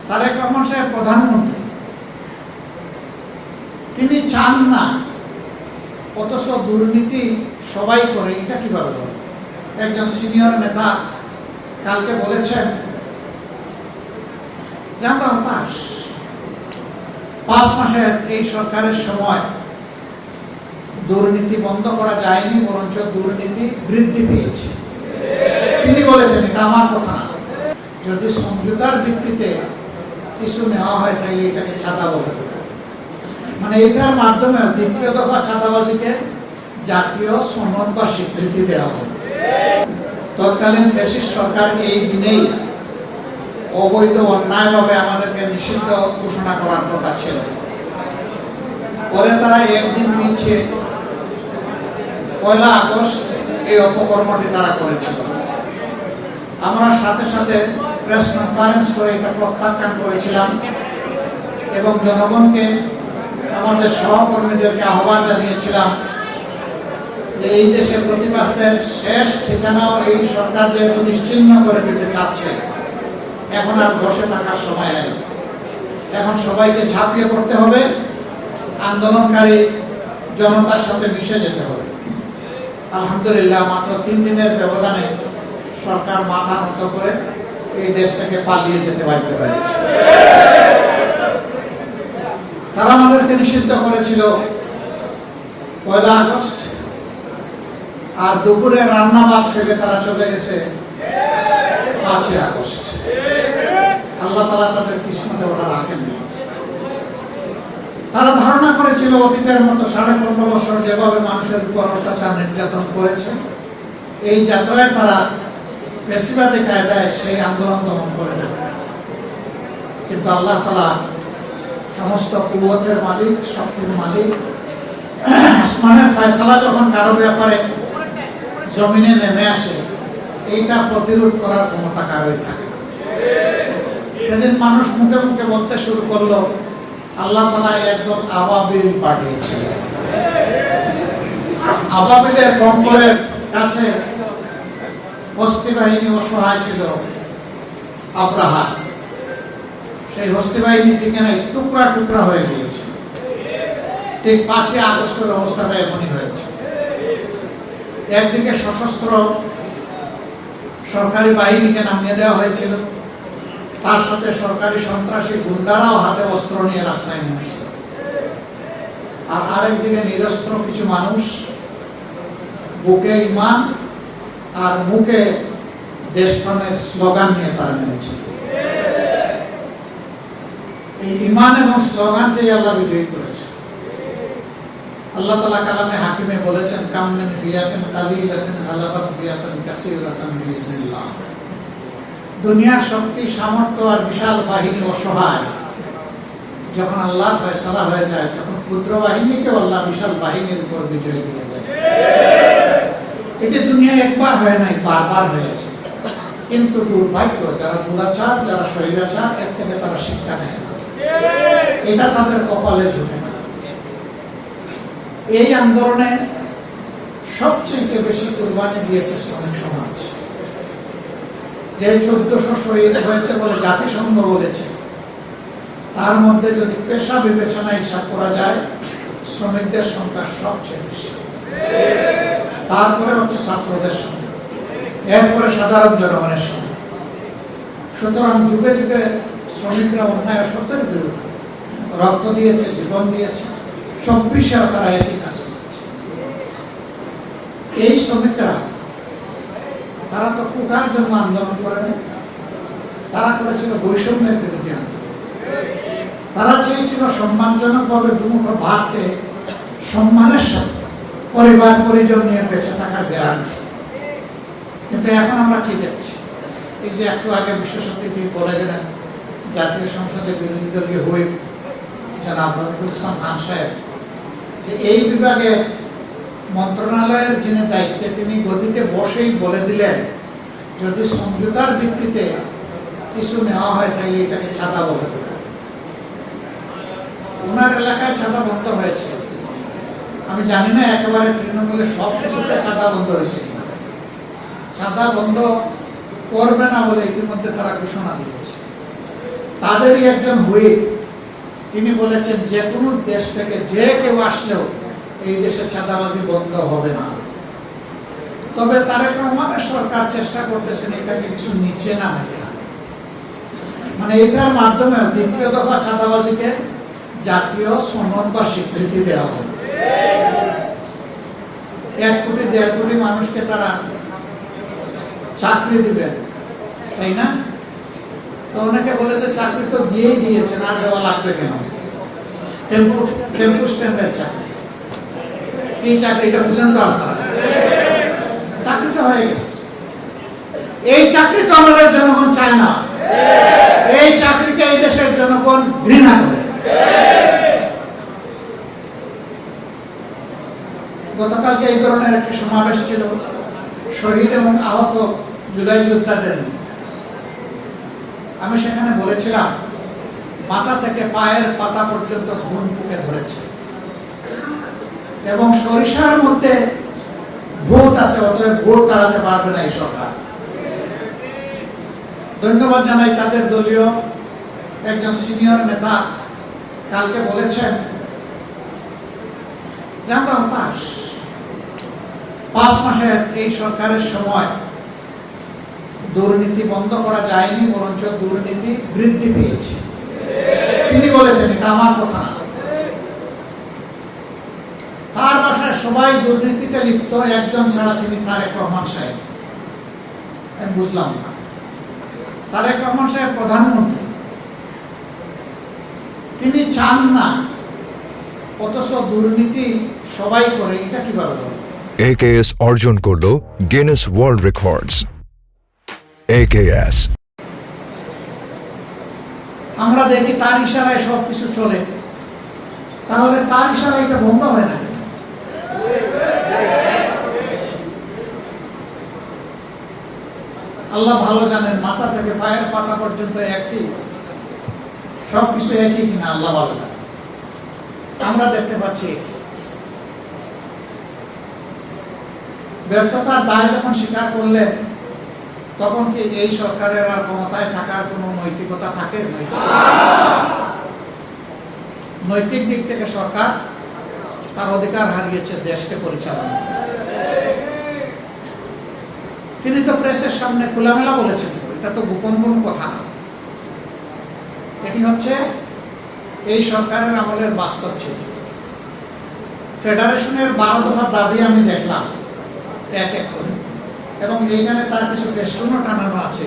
তারেক রহমান সাহেব প্রধানমন্ত্রী, তিনি চান না, অথচ দুর্নীতি সবাই করে। এটা কিভাবে হবে? একজন সিনিয়র নেতা কালকে বলেছেন যে আমরা হতাশ, 5 মাসের এই সরকারের সময় দুর্নীতি বন্ধ করা যায়নি, বরঞ্চ দুর্নীতি বৃদ্ধি পেয়েছে। তিনি বলেছেন, এটা আমার কথা না। যদি সমঝোতার ভিত্তিতে কিছু নেওয়া হয় তাহলে এটাকে ছাদা বলে দেবে। মানে এটার মাধ্যমে দ্বিতীয় দফা ছাদাবাজিকে জাতীয় সনদ বা স্বীকৃতি দেওয়া হবে। তৎকালীন ফ্যাসিস্ট সরকার এই দিনেই অবৈধ অন্যায়ভাবে আমাদেরকে নিষিদ্ধ ঘোষণা করার কথা ছিল। পরে তারা একদিন পিছিয়ে 1 আগস্ট এই অপকর্মটি তারা করেছিল। আমরা সাথে সাথে প্রেস কনফারেন্স করে এটা প্রত্যাখ্যান করেছিলাম এবং জনগণকে, আমাদের সহকর্মীদেরকে আহ্বান জানিয়েছিলাম যে এই দেশে প্রতিবাদের শেষ ঠিকানাও এই সরকার যেহেতু নিশ্চিহ্ন করে দিতে চাচ্ছে, এখন আর বসে থাকার সময় নেই। এখন সবাইকে ঝাঁপিয়ে পড়তে হবে, আন্দোলনকারী জনতার সাথে মিশে যেতে হবে। আলহামদুলিল্লাহ, মাত্র 3 দিনের ব্যবধানে সরকার মাথা নত করে এই দেশটাকে পালিয়ে যেতে বাধ্য হয়েছে। তারা আমাদেরকে নিষিদ্ধ করেছিল 1 আগস্ট, আর দুপুরে রান্না ভাত ফেলে তারা চলে গেছে 5 আগস্ট। আল্লাহ তাআলা তাদের কিসমতে ওটা রাখেননি। তারা ধারণা করেছিল অতীতের মতো 15.5 বছর যেভাবে মানুষের উপর অত্যাচার নির্যাতন করেছে, এই যাত্রায় তারা ফ্যাসিবাদী কায়দায় সেই আন্দোলন দমন করে দেবে। কিন্তু আল্লাহ তাআলা সমস্ত কুওয়াতের মালিক, শক্তির মালিক, আসমানের ফয়সালা যখন কারো ব্যাপারে জমিনে নেমে আসে, এইটা প্রতিরোধ করার ক্ষমতা কারোই থাকে না। সেদিন মানুষ মুখে মুখে বলতে শুরু করলো, আল্লাহ তাআলা একদল আবাবিল পাঠিয়েছিলেন। আবাবিলের কঙ্করের কাছে হস্তি বাহিনী অসহায় ছিল। আব্রাহা সেই হস্তি বাহিনী ঠিকানায় টুকরা টুকরা হয়ে গিয়েছে। ঠিক 5 আগস্টের অবস্থাটা এমনই হয়েছে। একদিকে সশস্ত্র সরকারি বাহিনীকে নামিয়ে দেওয়া হয়েছিল, তার সাথে সরকারি সন্ত্রাসী গুন্ডারাও হাতে অস্ত্র নিয়ে রাস্তায় নেমেছিল। আর আরেকদিকে নিরস্ত্র কিছু মানুষ বুকে ঈমান আর মুখে দেশপ্রেমের স্লোগান নিয়ে তারা নেমেছিল। এই ঈমান এবং স্লোগান দিয়ে আল্লাহ বিজয়ী করেছে। আল্লাহ তাআলা কালামে হাকিমে বলেছেন, কাম মিন ফিয়াতিন কালিলাতিন গালাবাত ফিয়াতান কাসীরাতান বিইজনিল্লাহ। দুনিয়ার শক্তি, সামর্থ্য আর বিশাল বাহিনী অসহায়। যখন আল্লাহ ফয়সালা হয়ে যায়, তখন ক্ষুদ্র বাহিনীকে আল্লাহ বিশাল বাহিনীর উপর বিজয় দিয়ে দেয়। এটা দুনিয়ায় একবার হয় নাই, বারবার হয়েছে। কিন্তু দুর্ভাগ্য, যারা দুরাচার, যারা স্বৈরাচার, এর থেকে তারা শিক্ষা নেয় না। এটা তাদের কপালে জুটে না। এই আন্দোলনে সবচেয়ে বেশি কুরবানি দিয়েছে শ্রমিক সমাজ। যে 1400 শহীদ হয়েছে বলে জাতিসংঘ বলেছে, তার মধ্যে যদি পেশা বিবেচনা হিসাব করা যায়, শ্রমিকদের সংখ্যা সবচেয়ে বেশি। তারপরে হচ্ছে ছাত্রদের সংখ্যা, এরপরে সাধারণ জনগণের সংখ্যা। সুতরাং যুগে যুগে শ্রমিকরা অন্যায় অসত্যের বিরুদ্ধে রক্ত দিয়েছে, জীবন দিয়েছে। 24-এও তারা একই কাজ করেছে। এই শ্রমিকরা, তারা তো কোটার জন্য আন্দোলন করেনি, তারা করেছিল বৈষম্যের বিরুদ্ধে আন্দোলন। তারা চেয়েছিল সম্মানজনকভাবে দুমুঠো ভাতকে সম্মানের সাথে পরিবার পরিজন নিয়ে বেঁচে থাকার গ্যারান্টি। কিন্তু এখন আমরা কি দেখছি? এই যে একটু আগে বিশ্বশক্তি বলে গেলেন, জাতীয় সংসদের বিরোধী দলীয় হুইপ জনাব রফিকুল ইসলাম খান সাহেব, যে এই বিভাগে মন্ত্রণালয়ের যিনি দায়িত্বে, তিনি গদিতে বসেই বলে দিলেন, যদি সমঝোতার ভিত্তিতে কিছু নেওয়া হয় তাহলে এটাকে ছাদা বলে দেবে। ওনার এলাকায় ছাদা বন্ধ হয়েছে। আমি জানি না একেবারে তৃণমূলের সব কিছুতে ছাদা বন্ধ হয়েছে কিনা। ছাদা বন্ধ করবে না বলে ইতিমধ্যে তারা ঘোষণা দিয়েছে। তাদেরই একজন হুইপ, তিনি বলেছেন যে কোনো দেশ থেকে যে কেউ আসলেও এই দেশে চাঁদাবাজি বন্ধ হবে না। তবে তারেক রহমানের সরকার চেষ্টা করতেছেন এটাকে কিছু নিচে নামাতে, মানে এটার মাধ্যমে দ্বিতীয় দফা চাঁদাবাজিকে জাতীয় সনদ বা স্বীকৃতি দেওয়া হবে। 1 কোটি 1.5 কোটি মানুষকে তারা চাকরি দিবেন, তাই না? তো অনেকে বলে যে চাকরি তো দিয়েই দিয়েছেন, আর দেওয়া লাগবে কেন? টেম্পু স্ট্যান্ডের চাকরি, এই চাকরিটা বুঝেন তো আপনারা? চাকরি তো হয়ে গেছে। এই চাকরি তো আমাদের জনগণ চায় না, এই চাকরিকে এই দেশের জনগণ ঘৃণা করে। গতকালকে এই ধরনের একটি সমাবেশ ছিল শহীদ এবং আহত জুলাই যোদ্ধাদের নিয়ে। আমি সেখানে বলেছিলাম মাথা থেকে পায়ের পাতা পর্যন্ত ঘুম ফুঁকে ধরেছে এবং সরিষার মধ্যে ভূত আছে, অতএব ভূত তাড়াতে পারবে না এই সরকার। ধন্যবাদ জানাই তাদের দলীয় একজন সিনিয়র নেতা কালকে বলেছেন যে আমরা হতাশ, 5 মাসের এই সরকারের সময় দুর্নীতি বন্ধ করা যায়নি, বরঞ্চ দুর্নীতি বৃদ্ধি পেয়েছে। তিনি বলেছেন, এটা আমার কথা না। তার বাসায় সবাই দুর্নীতিতে লিপ্ত, একজন ছাড়া তিনি তারেক রহমান সাহেব। আমি বুঝলাম না, তারেক রহমান সাহেব প্রধানমন্ত্রী, তিনি চান না, অথচ দুর্নীতি সবাই করে, এটা কিভাবে হবে? AKS অর্জন করলো গিনেস ওয়ার্ল্ড রেকর্ডস। AKS আমরা দেখি তার ইশারায় সবকিছু চলে, তাহলে তার ইশারায় এটা বন্ধ হয় না? আল্লাহ ভালো জানেন মাথা থেকে পায়ের পাতা পর্যন্ত একই, সবকিছু একই কিনা আল্লাহ ভালো জানেন। আমরা দেখতে পাচ্ছি ব্যর্থতার দায় যখন স্বীকার করলেন, তখন কি এই সরকারের আর ক্ষমতায় থাকার কোন নৈতিকতা থাকে? নৈতিক দিক থেকে সরকার তার অধিকার হারিয়েছে দেশকে পরিচালনা। তিনি তো প্রেসের সামনে খোলামেলা বলেছেন, এটা তো গোপন কোন কথা না। এটি হচ্ছে এই সরকারের আমলের বাস্তব চিত্র। ফেডারেশনের 12 দফা দাবি আমি দেখলাম এক এক করে, এবং এইখানে তার কিছু ফেস্টুনও টানানো আছে।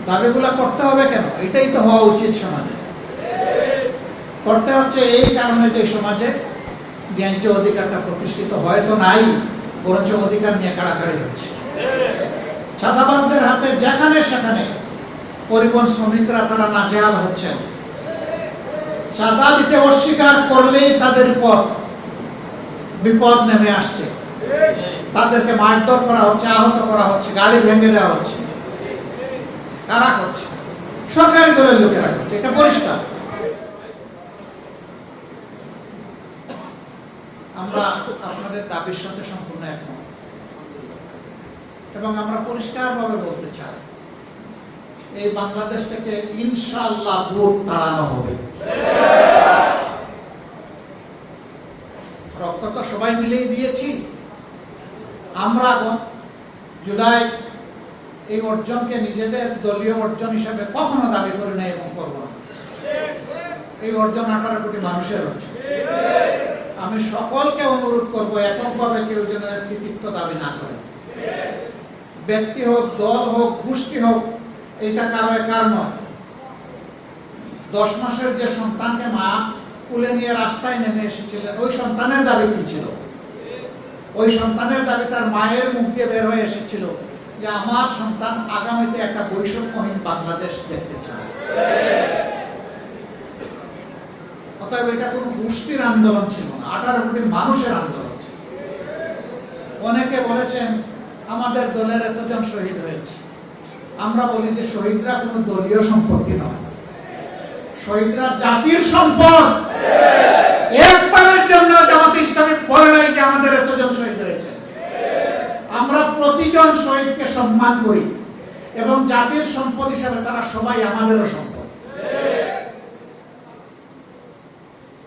দাবিগুলা করতে হবে কেন? এটাই তো হওয়া উচিত সমাজে। করতে হচ্ছে এই কারণে যে সমাজে ন্যায্য অধিকারটা প্রতিষ্ঠিত হয়তো নাই, বরঞ্চ অধিকার নিয়ে কাড়াকাড়ি হচ্ছে। চাঁদাবাজদের হাতে যেখানে সেখানে পরিবহন শ্রমিকরা তারা নাজেহাল হচ্ছেন। চাঁদা দিতে অস্বীকার করলেই তাদের উপর বিপদ নেমে আসছে, তাদেরকে মারধর করা হচ্ছে, আহত করা হচ্ছে, গাড়ি ভেঙে দেওয়া হচ্ছে। কারা করছে? সরকারি দলের লোকেরা করছে, এটা পরিষ্কার। আমরা আপনাদের দাবির সাথে সম্পূর্ণ একমত এবং আমরা পরিষ্কারভাবে বলতে চাই, এই বাংলাদেশ থেকে ইনশাআল্লাহ ভোট তাড়ানো হবে। রক্ত তো সবাই মিলেই দিয়েছি। আমরা জুলাই এই অর্জনকে নিজেদের দলীয় অর্জন হিসেবে কখনো দাবি করি না এবং করব না। এই অর্জন 18 কোটি মানুষের অর্জন। আমি সকলকে অনুরোধ করবো এককভাবে কেউ যেন কৃতিত্ব দাবি না করে। ব্যক্তি হোক, দল হোক, গোষ্ঠী হোক, এটা কারো একার নয়। 10 মাসের যে সন্তানকে মা কুলে নিয়ে রাস্তায় নেমে এসেছিলেন, ওই সন্তানের দাবি কি ছিল? ওই সন্তানের দাবি তার মায়ের মুখ দিয়ে বের হয়ে এসেছিল যে আমার সন্তান আগামীতে একটা বৈষম্যহীন বাংলাদেশ দেখতে চায়। অতএব এটা কোন গোষ্ঠীর আন্দোলন ছিল না, 18 কোটি মানুষের আন্দোলন ছিল। অনেকে বলেছেন আমাদের দলের এতজন শহীদ হয়েছে। আমরা বলি যে শহীদরা কোন দলীয় সম্পত্তি নয়, শহীদরা জাতির সম্পদ। একবারের জন্য জামাত ইসলামী বলে নাই যে আমাদের এতজন শহীদ হয়েছে। আমরা প্রতিজন শহীদকে সম্মান করি এবং জাতির সম্পদ হিসাবে তারা সবাই আমাদেরও সম্পদ।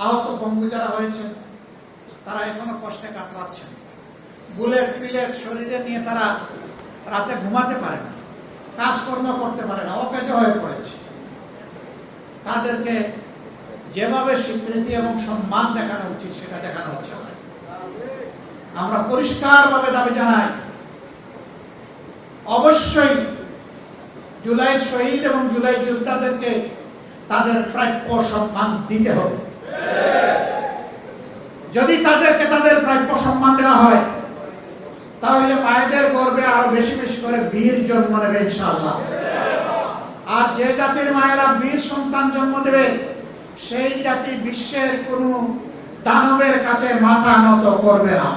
আহত বঙ্গু যারা হয়েছে তারা এখনো কষ্টে কাতরাচ্ছেন। বুলেট পিলেট শরীরে নিয়ে তারা রাতে ঘুমাতে পারে না, কাজকর্ম করতে পারে না, অকেজ হয়ে পড়েছে। তাদেরকে যেভাবে স্বীকৃতি এবং সম্মান দেখানো উচিত সেটা দেখানো হচ্ছে না। আমরা পরিষ্কারভাবে দাবি জানাই, অবশ্যই জুলাই শহীদ এবং জুলাই যোদ্ধাদেরকে তাদের প্রাপ্য সম্মান দিতে হবে। যদি তাদেরকে তাদের প্রাপ্য সম্মান দেওয়া হয় তাহলে মায়েদের গর্ভে আরো বেশি বেশি করে বীর জন্ম নেবে ইনশাআল্লাহ। আর যে জাতির মায়েরা বীর সন্তান জন্ম দেবে সেই জাতি বিশ্বের কোন দানবের কাছে মাথা নত করবে না।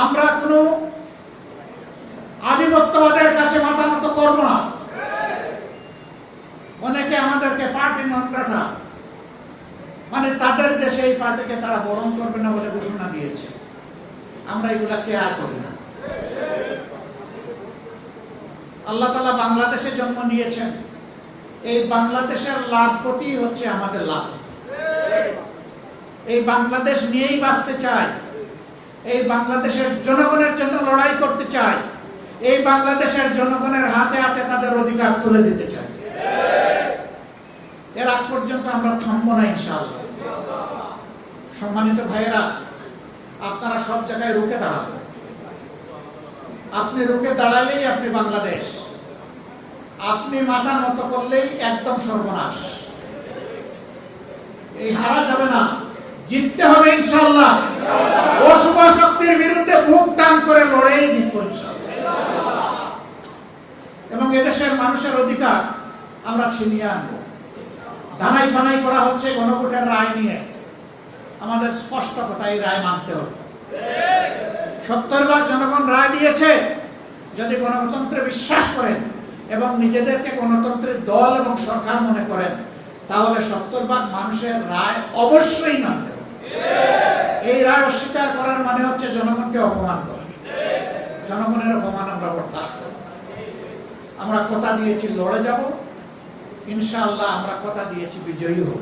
আমরা কোন আধিপত্যবাদের কাছে মাথা নত করব না। অনেকে আমাদেরকে পার্টি নন গ্রাটা, মানে তাদের দেশে এই পার্টিকে তারা বরণ করবে না বলে ঘোষণা দিয়েছে। আমরা এগুলা কেয়ার করি না। আল্লাহ তাআলা বাংলাদেশে জন্ম নিয়েছেন, এই বাংলাদেশের লাভপতি হচ্ছে আমাদের লাভ। এই বাংলাদেশ নিয়েই বাঁচতে চাই, এই বাংলাদেশের জনগণের জন্য লড়াই করতে চাই, এই বাংলাদেশের জনগণের হাতে হাতে তাদের অধিকার তুলে দিতে চাই। এর আগ পর্যন্ত আমরা থামবো না ইনশাআল্লাহ। সম্মানিত ভাইয়েরা, আপনারা সব জায়গায় রুখে দাঁড়াবেন। আপনি রুখে দাঁড়ালেই আপনি বাংলাদেশ, আপনি মাথা নত করলেই একদম সর্বনাশ। এই হারা যাবে না, জিততে হবে ইনশাআল্লাহ। অশুভ শক্তির বিরুদ্ধে বুক টান করে লড়াই জিতবো ইনশাআল্লাহ। এবং এদেশের মানুষের অধিকার আমরা ছিনিয়ে আনবো। ধানাই বানাই করা হচ্ছে গণভোটের রায় নিয়ে। আমাদের স্পষ্ট কথা, এই রায় মানতে হবে। 70% জনগণ রায় দিয়েছে। যদি গণতন্ত্রে বিশ্বাস করেন এবং নিজেদেরকে গণতন্ত্রের দল এবং সরকার মনে করেন তাহলে 70% মানুষের রায় অবশ্যই মানতে হবে। এই রায় অস্বীকার করার মানে হচ্ছে জনগণকে অপমান করা। জনগণের অপমান আমরা বরদাস্ত করব না। আমরা কথা দিয়েছি লড়ে যাব ইনশাআল্লাহ, আমরা কথা দিয়েছি বিজয়ী হব।